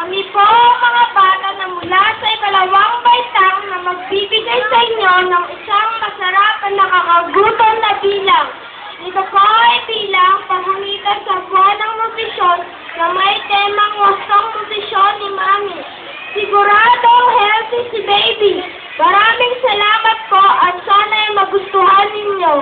Kami po ang mga bata na mula sa ikalawang baitang na magbibigay sa inyo ng isang masarap at nakakagutom na bilang. Ito po ay bilang pamamagitan sa buwan ng nutrisyon na may temang wastong nutrisyon ni Mami. Siguradong healthy si baby. Maraming salamat po at sana ay magustuhan ninyo.